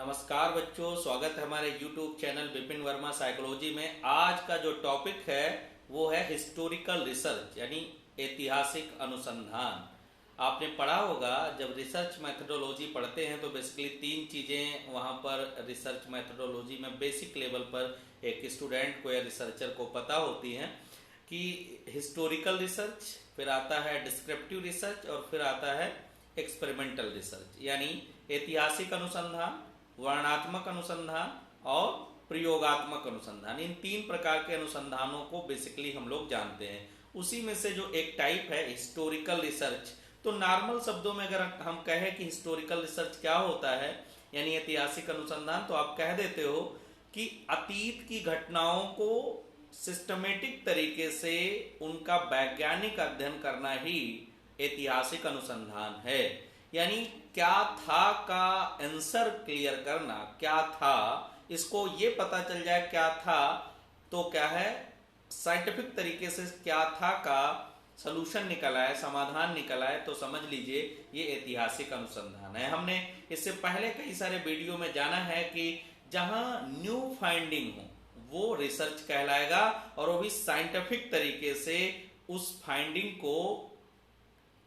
नमस्कार बच्चों, स्वागत है हमारे YouTube channel Vipin Verma psychology में। आज का जो टॉपिक है वो है हिस्टोरिकल रिसर्च यानी ऐतिहासिक अनुसंधान। आपने पढ़ा होगा, जब रिसर्च मेथडोलॉजी पढ़ते हैं तो बेसिकली तीन चीज़ें वहाँ पर रिसर्च मेथडोलॉजी में बेसिक लेवल पर एक स्टूडेंट को या रिसर्चर को पता होती हैं कि हिस्टोरिकल रिसर्च, फिर आता है डिस्क्रिप्टिव रिसर्च और फिर आता है एक्सपेरिमेंटल रिसर्च यानी ऐतिहासिक अनुसंधान, वर्णनात्मक अनुसंधान और प्रयोगात्मक अनुसंधान। इन तीन प्रकार के अनुसंधानों को बेसिकली हम लोग जानते हैं। उसी में से जो एक टाइप है हिस्टोरिकल रिसर्च, तो नॉर्मल शब्दों में अगर हम कहें कि हिस्टोरिकल रिसर्च क्या होता है यानी ऐतिहासिक अनुसंधान, तो आप कह देते हो कि अतीत की घटनाओं को सिस्टमेटिक तरीके से उनका वैज्ञानिक अध्ययन करना ही ऐतिहासिक अनुसंधान है। यानी क्या था का आंसर क्लियर करना, क्या था इसको ये पता चल जाए क्या था, तो क्या है साइंटिफिक तरीके से क्या था का सलूशन निकल आए, समाधान निकल आए, तो समझ लीजिए ये ऐतिहासिक अनुसंधान है। हमने इससे पहले कई सारे वीडियो में जाना है कि जहां न्यू फाइंडिंग हो वो रिसर्च कहलाएगा और वो भी साइंटिफिक तरीके से उस फाइंडिंग को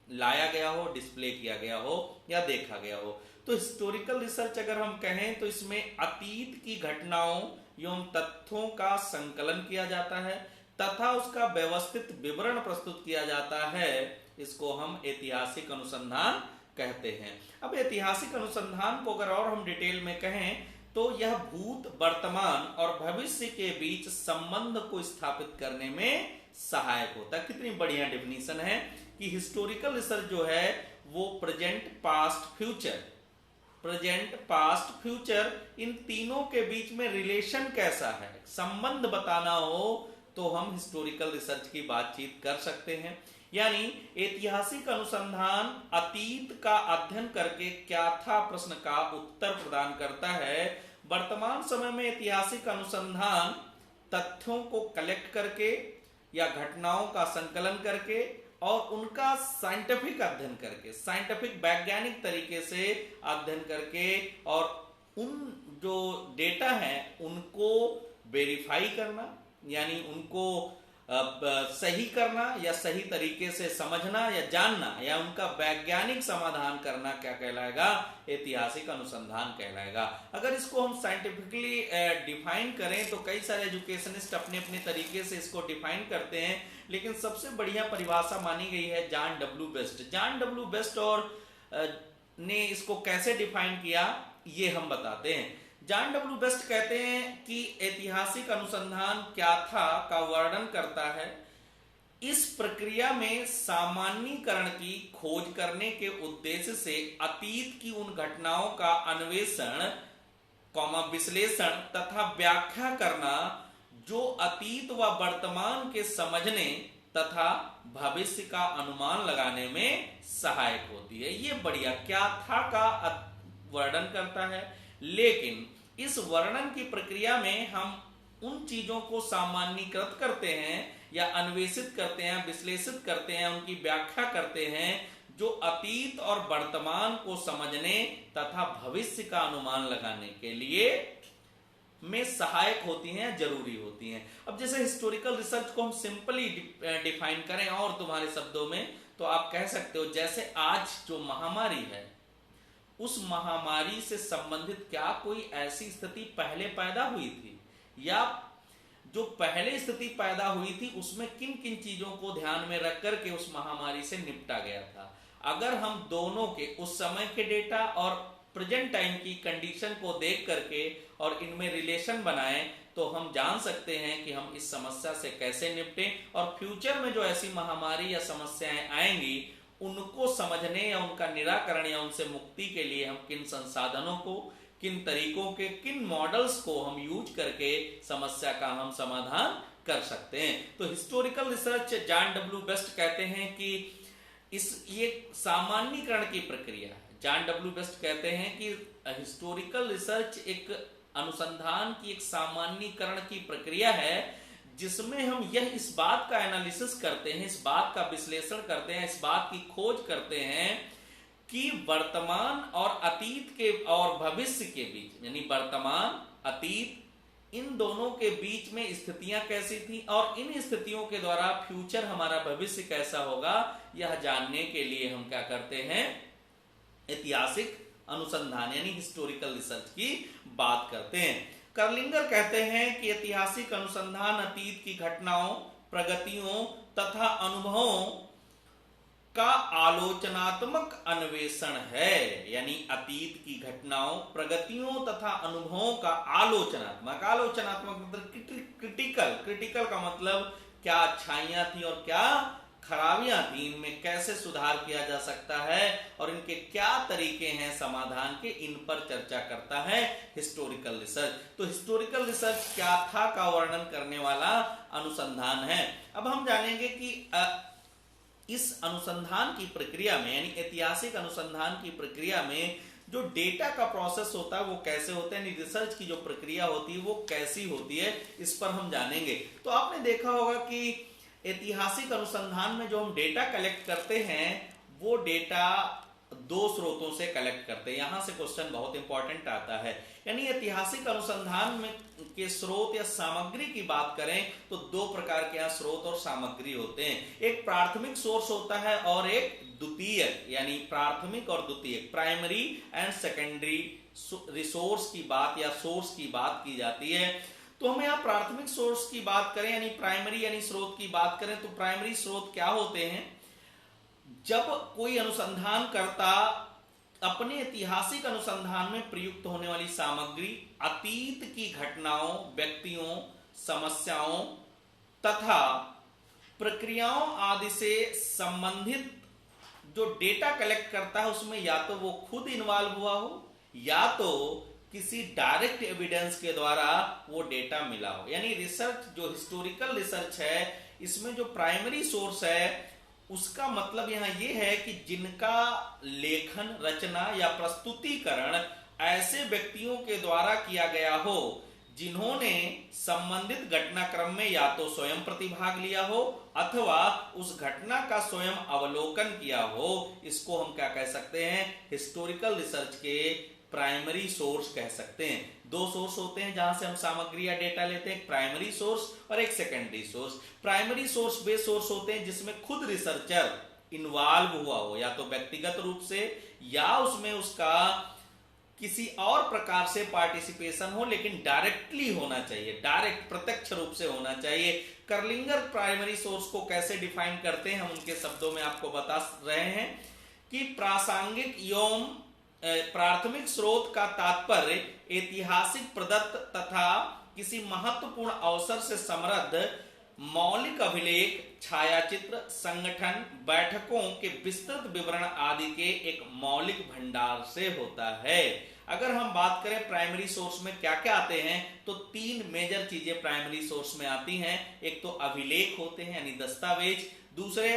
लाया गया हो, डिस्प्ले किया गया हो या देखा गया हो। तो हिस्टोरिकल रिसर्च अगर हम कहें तो इसमें अतीत की घटनाओं एवं तथ्यों का संकलन किया जाता है तथा उसका व्यवस्थित विवरण प्रस्तुत किया जाता है। इसको हम ऐतिहासिक अनुसंधान कहते हैं। अब ऐतिहासिक अनुसंधान को अगर और हम डिटेल में कहें तो यह भूत, वर्तमान और भविष्य के बीच संबंध को स्थापित करने में सहायक होता है। कितनी बढ़िया डेफिनेशन है कि हिस्टोरिकल रिसर्च जो है वो प्रेजेंट, पास्ट, फ्यूचर इन तीनों के बीच में रिलेशन कैसा है, संबंध बताना हो तो हम हिस्टोरिकल रिसर्च की बातचीत कर सकते हैं। यानी ऐतिहासिक अनुसंधान अतीत का अध्ययन करके क्या था प्रश्न का उत्तर प्रदान करता है। वर्तमान समय में ऐतिहासिक अनुसंधान तथ्यों को कलेक्ट करके या घटनाओं का संकलन करके और उनका साइंटिफिक अध्ययन करके, साइंटिफिक वैज्ञानिक तरीके से अध्ययन करके और उन जो डेटा है उनको वेरीफाई करना यानी उनको सही करना या सही तरीके से समझना या जानना या उनका वैज्ञानिक समाधान करना क्या कहलाएगा, ऐतिहासिक अनुसंधान कहलाएगा। अगर इसको हम साइंटिफिकली डिफाइन करें तो कई सारे एजुकेशनिस्ट अपने अपने तरीके से इसको डिफाइन करते हैं, लेकिन सबसे बढ़िया परिभाषा मानी गई है John W best. John W best और ने इसको कैसे डिफाइन किया ये हम बताते हैं। जॉन डब्ल्यू बेस्ट कहते हैं कि ऐतिहासिक अनुसंधान क्या था का वर्णन करता है। इस प्रक्रिया में सामान्यीकरण की खोज करने के उद्देश्य से अतीत की उन घटनाओं का अन्वेषण, विश्लेषण तथा व्याख्या करना जो अतीत व वर्तमान के समझने तथा भविष्य का अनुमान लगाने में सहायक होती है। ये बढ़िया क्या था का वर्णन करता है, लेकिन इस वर्णन की प्रक्रिया में हम उन चीजों को सामान्यीकृत करते हैं या अन्वेषित करते हैं, विश्लेषित करते हैं, उनकी व्याख्या करते हैं जो अतीत और वर्तमान को समझने तथा भविष्य का अनुमान लगाने के लिए में सहायक होती हैं, जरूरी होती हैं। अब जैसे हिस्टोरिकल रिसर्च को हम सिंपली डिफाइन करें और तुम्हारे शब्दों में, तो आप कह सकते हो जैसे आज जो महामारी है उस महामारी से संबंधित क्या कोई ऐसी स्थिति पहले पैदा हुई थी, या जो पहले स्थिति पैदा हुई थी उसमें किन किन चीजों को ध्यान में रख करके उस महामारी से निपटा गया था। अगर हम दोनों के उस समय के डेटा और प्रेजेंट टाइम की कंडीशन को देख करके और इनमें रिलेशन बनाएं तो हम जान सकते हैं कि हम इस समस्या से कैसे निपटें और फ्यूचर में जो ऐसी महामारी या समस्याएं आएंगी उनको समझने या उनका निराकरण या उनसे मुक्ति के लिए हम किन संसाधनों को, किन तरीकों के, किन मॉडल्स को हम यूज करके समस्या का हम समाधान कर सकते हैं। तो historical research John W best कहते हैं कि ये सामान्यीकरण की प्रक्रिया है। जॉन डब्ल्यू बेस्ट कहते हैं कि हिस्टोरिकल रिसर्च एक अनुसंधान की एक सामान्यीकरण की प्रक्रिया है जिसमें हम इस बात का एनालिसिस करते हैं, इस बात का विश्लेषण करते हैं, इस बात की खोज करते हैं कि वर्तमान और अतीत के और भविष्य के बीच, यानी वर्तमान अतीत इन दोनों के बीच में स्थितियां कैसी थी और इन स्थितियों के द्वारा फ्यूचर हमारा भविष्य कैसा होगा, यह जानने के लिए हम क्या करते हैं, ऐतिहासिक अनुसंधान यानी हिस्टोरिकल रिसर्च की बात करते हैं। कर्लिंगर कहते हैं कि ऐतिहासिक अनुसंधान अतीत की घटनाओं, प्रगतियों तथा अनुभवों का आलोचनात्मक अन्वेषण है। यानी अतीत की घटनाओं, प्रगतियों तथा अनुभवों का आलोचनात्मक मतलब क्रिटिकल का मतलब क्या अच्छाइयां थी और क्या खराबियां थी, इनमें कैसे सुधार किया जा सकता है और इनके क्या तरीके हैं समाधान के, इन पर चर्चा करता है हिस्टोरिकल रिसर्च। तो हिस्टोरिकल रिसर्च क्या था का वर्णन करने वाला अनुसंधान है। अब हम जानेंगे कि इस अनुसंधान की प्रक्रिया में, यानी ऐतिहासिक अनुसंधान की प्रक्रिया में जो डेटा का प्रोसेस होता है वो कैसे होता है, रिसर्च की जो प्रक्रिया होती है वो कैसी होती है, इस पर हम जानेंगे। तो आपने देखा होगा कि ऐतिहासिक अनुसंधान में जो हम डेटा कलेक्ट करते हैं वो डेटा दो स्रोतों से कलेक्ट करते हैं। यहां से क्वेश्चन बहुत इंपॉर्टेंट आता है। यानी ऐतिहासिक अनुसंधान में के स्रोत या सामग्री की बात करें तो दो प्रकार के यहाँ स्रोत और सामग्री होते हैं। एक प्राथमिक सोर्स होता है और एक द्वितीयक, यानी प्राथमिक और द्वितीयक, प्राइमरी एंड सेकेंडरी रिसोर्स की बात या सोर्स की बात की जाती है। तो हम यहाँ प्राथमिक सोर्स की बात करें यानी प्राइमरी यानी स्रोत की बात करें तो प्राइमरी स्रोत क्या होते हैं, जब कोई अनुसंधानकर्ता अपने ऐतिहासिक अनुसंधान में प्रयुक्त होने वाली सामग्री अतीत की घटनाओं, व्यक्तियों, समस्याओं तथा प्रक्रियाओं आदि से संबंधित जो डेटा कलेक्ट करता है उसमें या तो वो खुद इन्वॉल्व हुआ हो या तो किसी डायरेक्ट एविडेंस के द्वारा वो डेटा मिला हो। यानी रिसर्च जो हिस्टोरिकल रिसर्च है इसमें जो प्राइमरी सोर्स है उसका मतलब यहां यह है कि जिनका लेखन, रचना या प्रस्तुतिकरण ऐसे व्यक्तियों के द्वारा किया गया हो जिन्होंने संबंधित घटनाक्रम में या तो स्वयं प्रतिभाग लिया हो अथवा उस घटना का स्वयं अवलोकन किया हो, इसको हम क्या कह सकते हैं, हिस्टोरिकल रिसर्च के प्राइमरी सोर्स कह सकते हैं। दो सोर्स होते हैं जहां से हम सामग्री या डेटा लेते हैं, एक प्राइमरी सोर्स और एक सेकेंडरी सोर्स। प्राइमरी सोर्स वे सोर्स होते हैं जिसमें खुद रिसर्चर इन्वॉल्व हुआ हो या तो व्यक्तिगत रूप से या उसमें उसका किसी और प्रकार से पार्टिसिपेशन हो, लेकिन डायरेक्टली होना चाहिए, डायरेक्ट प्रत्यक्ष रूप से होना चाहिए। कर्लिंगर प्राइमरी सोर्स को कैसे डिफाइन करते हैं, हम उनके शब्दों में आपको बता रहे हैं कि प्रासंगिक एवं प्राथमिक स्रोत का तात्पर्य ऐतिहासिक प्रदत्त तथा किसी महत्वपूर्ण अवसर से समृद्ध मौलिक अभिलेख, छायाचित्र, संगठन, बैठकों के विस्तृत विवरण आदि के एक मौलिक भंडार से होता है। अगर हम बात करें प्राइमरी सोर्स में क्या क्या आते हैं तो तीन मेजर चीजें प्राइमरी सोर्स में आती हैं। एक तो अभिलेख होते हैं यानी दस्तावेज, दूसरे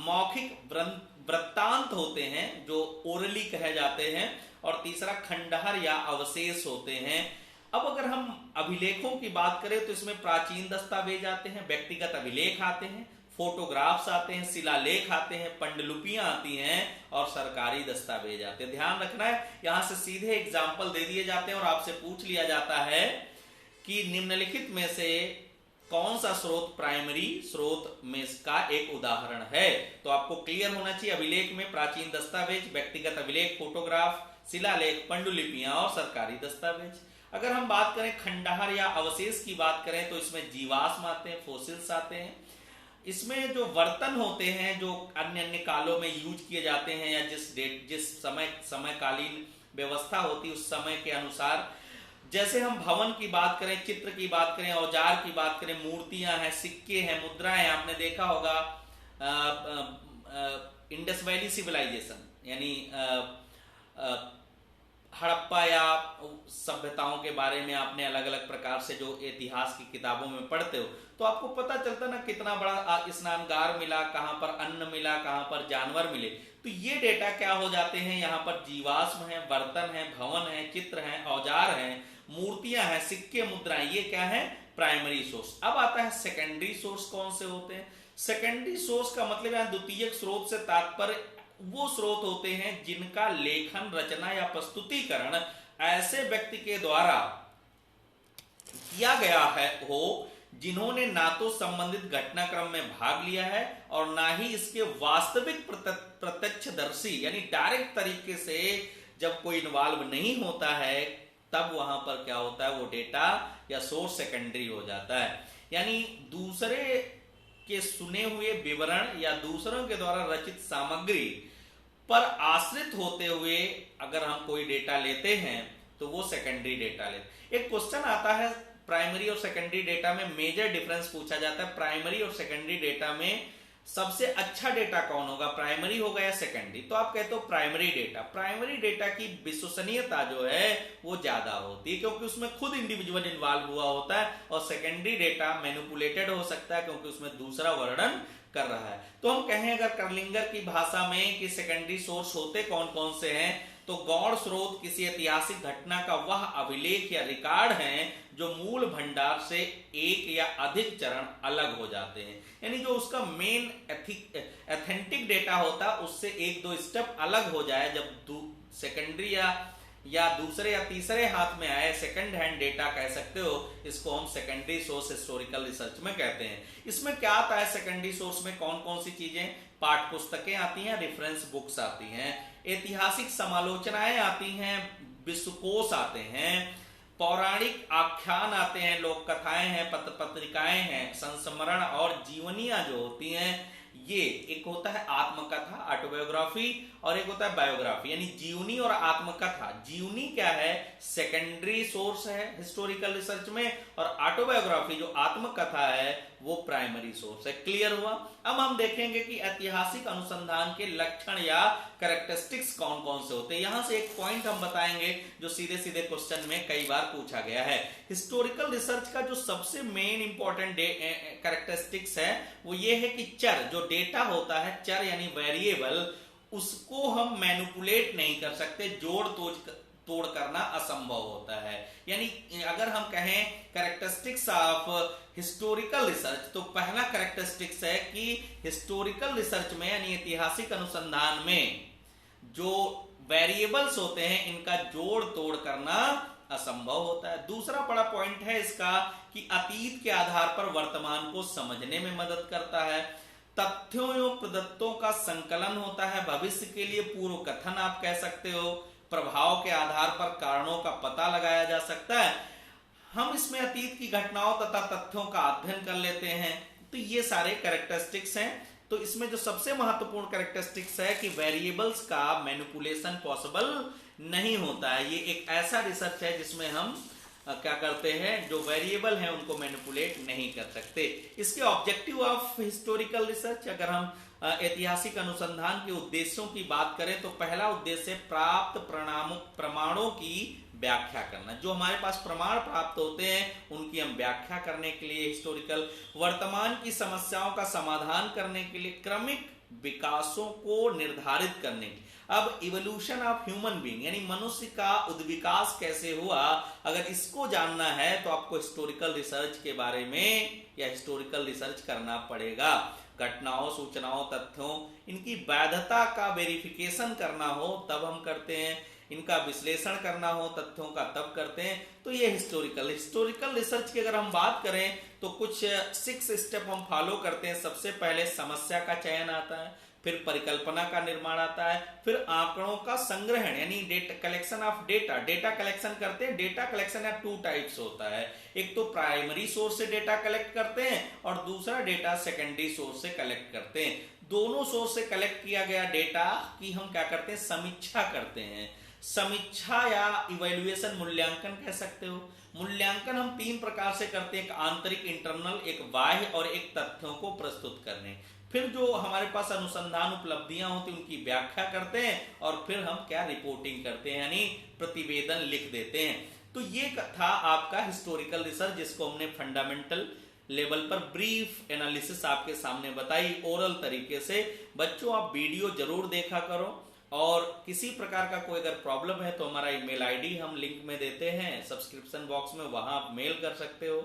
मौखिक वृत्तांत होते हैं जो ओरली कहे जाते हैं, और तीसरा खंडहर या अवशेष होते हैं। अब अगर हम अभिलेखों की बात करें तो इसमें प्राचीन दस्तावेज आते हैं, व्यक्तिगत अभिलेख आते हैं, फोटोग्राफ्स आते हैं, शिलालेख आते हैं, पांडुलिपियां आती हैं और सरकारी दस्तावेज आते हैं। ध्यान रखना है, यहां से सीधे एग्जाम्पल दे दिए जाते हैं और आपसे पूछ लिया जाता है कि निम्नलिखित में से कौन सा स्रोत प्राइमरी स्रोत में इसका एक उदाहरण है। तो आपको क्लियर होना चाहिए, अभिलेख में प्राचीन दस्तावेज, व्यक्तिगत अभिलेख, फोटोग्राफ, शिलालेख, पांडुलिपियां और सरकारी दस्तावेज। अगर हम बात करें खंडहर या अवशेष की बात करें तो इसमें जीवाश्म आते हैं, फोसिल्स आते हैं। इसमें जो बर्तन होते हैं जो अन्य अन्य कालों में यूज किए जाते हैं या जिस समयकालीन व्यवस्था होती है उस समय के अनुसार, जैसे हम भवन की बात करें, चित्र की बात करें, औजार की बात करें, मूर्तियां हैं, सिक्के हैं, मुद्राएं हैं। आपने देखा होगा इंडस वैली सिविलाइजेशन यानी हड़प्पा या सभ्यताओं के बारे में आपने अलग अलग प्रकार से जो इतिहास की किताबों में पढ़ते हो तो आपको पता चलता ना कितना बड़ा स्नानगार मिला, कहां पर अन्न मिला, कहां पर जानवर मिले। तो ये डेटा क्या हो जाते हैं, यहाँ पर जीवाश्म है, बर्तन है, भवन है, चित्र है, औजार है, मूर्तियां हैं, सिक्के, मुद्राएं, ये क्या है, प्राइमरी सोर्स। अब आता है सेकेंडरी सोर्स कौन से होते हैं। सेकेंडरी सोर्स का मतलब यहाँ द्वितीयक स्रोत से तात्पर्य वो स्रोत होते हैं जिनका लेखन, रचना या प्रस्तुतिकरण ऐसे व्यक्ति के द्वारा किया गया है हो जिन्होंने ना तो संबंधित घटनाक्रम में भाग लिया है और ना ही इसके वास्तविक प्रत्यक्षदर्शी यानी डायरेक्ट तरीके से जब कोई इन्वॉल्व नहीं होता है, तब वहां पर क्या होता है, वो डेटा या सोर्स सेकेंडरी हो जाता है। यानी दूसरे के सुने हुए विवरण या दूसरों के द्वारा रचित सामग्री पर आश्रित होते हुए अगर हम कोई डेटा लेते हैं तो वो सेकेंडरी डेटा लेते। एक क्वेश्चन आता है प्राइमरी और सेकेंडरी डेटा में, मेजर डिफरेंस पूछा जाता है, प्राइमरी और सेकेंडरी डेटा में सबसे अच्छा डेटा कौन होगा, प्राइमरी होगा या सेकेंडरी? तो आप कहते हो प्राइमरी डेटा। प्राइमरी डेटा की विश्वसनीयता जो है वो ज्यादा होती है क्योंकि उसमें खुद इंडिविजुअल इन्वॉल्व हुआ होता है, और सेकेंडरी डेटा मैनिपुलेटेड हो सकता है क्योंकि उसमें दूसरा वर्णन कर रहा है। तो हम कहें अगर कर्लिंगर की भाषा में कि सेकेंडरी सोर्स होते कौन कौन से हैं, तो गौण स्रोत किसी ऐतिहासिक घटना का वह अभिलेख या रिकॉर्ड है जो मूल भंडार से एक या अधिक चरण अलग हो जाते हैं। यानी जो उसका मेन एथेंटिक डेटा होता है उससे एक दो स्टेप अलग हो जाए, जब सेकेंडरी या दूसरे या तीसरे हाथ में आए, सेकंड हैंड डेटा कह सकते हो, इसको हम सेकेंडरी सोर्स हिस्टोरिकल रिसर्च में कहते हैं। इसमें क्या आता है सेकेंडरी सोर्स में, कौन कौन सी चीजें? पाठ पुस्तकें आती हैं, रेफरेंस बुक्स आती हैं, ऐतिहासिक समालोचनाएं आती हैं, विश्वकोश आते हैं, पौराणिक आख्यान आते हैं, लोक कथाएं हैं, पत्र पत्रिकाएं हैं, संस्मरण और जीवनियां जो होती हैं, ये एक होता है आत्मकथा, ऑटोबायोग्राफी, और एक होता है बायोग्राफी। यानी जीवनी और आत्मकथा, जीवनी क्या है, सेकेंडरी सोर्स है हिस्टोरिकल रिसर्च में, और ऑटोबायोग्राफी जो आत्मकथा है वो प्राइमरी सोर्स है। क्लियर हुआ? अब हम देखेंगे कि ऐतिहासिक अनुसंधान के लक्षण या कैरेक्टरिस्टिक्स कौन कौन से होते हैं। यहां से एक पॉइंट हम बताएंगे जो सीधे सीधे क्वेश्चन में कई बार पूछा गया है। हिस्टोरिकल रिसर्च का जो सबसे मेन इंपॉर्टेंट कैरेक्टरिस्टिक्स है वो ये है कि चर, जो डेटा होता है, चर यानी वेरिएबल, उसको हम मैनिपुलेट नहीं कर सकते, जोड़ तोड़ करना असंभव होता है। यानी अगर हम कहें कैरेक्टरिस्टिक्स ऑफ हिस्टोरिकल रिसर्च, तो पहला कैरेक्टरिस्टिक्स है कि हिस्टोरिकल रिसर्च में यानी ऐतिहासिक अनुसंधान में जो वेरिएबल्स होते हैं इनका जोड़ तोड़ करना असंभव होता है। दूसरा बड़ा पॉइंट है इसका कि अतीत के आधार पर वर्तमान को समझने में मदद करता है, तथ्यों एवं प्रदत्तों का संकलन होता है, भविष्य के लिए पूर्व कथन आप कह सकते हो, प्रभाव के आधार पर कारणों का पता लगाया जा सकता है, हम इसमें अतीत की घटनाओं तथा तथ्यों का अध्ययन कर लेते हैं। तो ये सारे कैरेक्टरिस्टिक्स हैं। तो इसमें जो सबसे महत्वपूर्ण कैरेक्टरिस्टिक्स है कि वेरिएबल्स का मैनिपुलेशन पॉसिबल नहीं होता है। ये एक ऐसा रिसर्च है जिसमें हम क्या करते हैं, जो वेरिएबल हैं उनको मैनिपुलेट नहीं कर सकते। इसके ऑब्जेक्टिव ऑफ हिस्टोरिकल रिसर्च, अगर हम ऐतिहासिक अनुसंधान के उद्देश्यों की बात करें तो पहला उद्देश्य प्राप्त प्रमाणों की व्याख्या करना। जो हमारे पास प्रमाण प्राप्त होते हैं उनकी हम व्याख्या करने के लिए, हिस्टोरिकल वर्तमान की समस्याओं का समाधान करने के लिए, क्रमिक विकासों को निर्धारित करने के। अब इवोल्यूशन ऑफ ह्यूमन बीइंग यानी मनुष्य का उद्विकास कैसे हुआ, अगर इसको जानना है तो आपको हिस्टोरिकल रिसर्च के बारे में या हिस्टोरिकल रिसर्च करना पड़ेगा। घटनाओं, सूचनाओं, तथ्यों, इनकी वैधता का वेरिफिकेशन करना हो तब हम करते हैं, इनका विश्लेषण करना हो तथ्यों का तब करते हैं। तो ये हिस्टोरिकल रिसर्च की अगर हम बात करें तो कुछ 6 स्टेप हम फॉलो करते हैं। सबसे पहले समस्या का चयन आता है, फिर परिकल्पना का निर्माण आता है, फिर आंकड़ों का संग्रहण यानी data collection of data collection करते हैं। डेटा कलेक्शन या 2 टाइप्स होता है, एक तो प्राइमरी सोर्स से डेटा कलेक्ट करते हैं और दूसरा डेटा सेकेंडरी सोर्स से कलेक्ट करते हैं। दोनों सोर्स से कलेक्ट किया गया डेटा की हम क्या करते हैं, समीक्षा करते हैं। समीक्षा या इवैल्यूएशन, मूल्यांकन कह सकते हो। मूल्यांकन हम 3 प्रकार से करते हैं, एक आंतरिक इंटरनल, एक बाह्य और एक तथ्यों को प्रस्तुत करने। फिर जो हमारे पास अनुसंधान उपलब्धियां होती हैं उनकी व्याख्या करते हैं और फिर हम क्या रिपोर्टिंग करते हैं यानी प्रतिवेदन लिख देते हैं। तो ये था आपका हिस्टोरिकल रिसर्च जिसको हमने फंडामेंटल लेवल पर ब्रीफ एनालिसिस आपके सामने बताई ओरल तरीके से। बच्चों आप वीडियो जरूर देखा करो और किसी प्रकार का कोई अगर प्रॉब्लम है तो हमारा ईमेल आईडी हम लिंक में देते हैं सब्सक्रिप्शन बॉक्स में, वहां आप मेल कर सकते हो।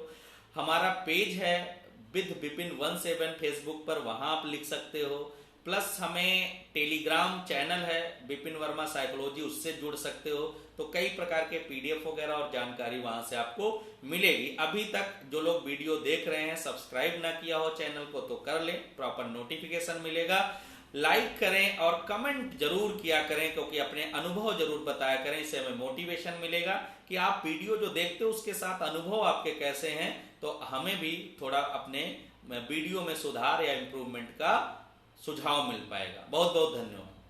हमारा पेज है विद विपिन 17 फेसबुक पर, वहां आप लिख सकते हो। प्लस हमें टेलीग्राम चैनल है विपिन वर्मा साइकोलॉजी, उससे जुड़ सकते हो। तो कई प्रकार के पीडीएफ वगैरह और जानकारी वहां से आपको मिलेगी। अभी तक जो लोग वीडियो देख रहे हैं, सब्सक्राइब ना किया हो चैनल को तो कर लें, प्रॉपर नोटिफिकेशन मिलेगा। लाइक करें और कमेंट जरूर किया करें, क्योंकि अपने अनुभव जरूर बताया करें, इससे हमें मोटिवेशन मिलेगा कि आप वीडियो जो देखते हो उसके साथ अनुभव आपके कैसे हैं, तो हमें भी थोड़ा अपने वीडियो में सुधार या इंप्रूवमेंट का सुझाव मिल पाएगा। बहुत बहुत धन्यवाद।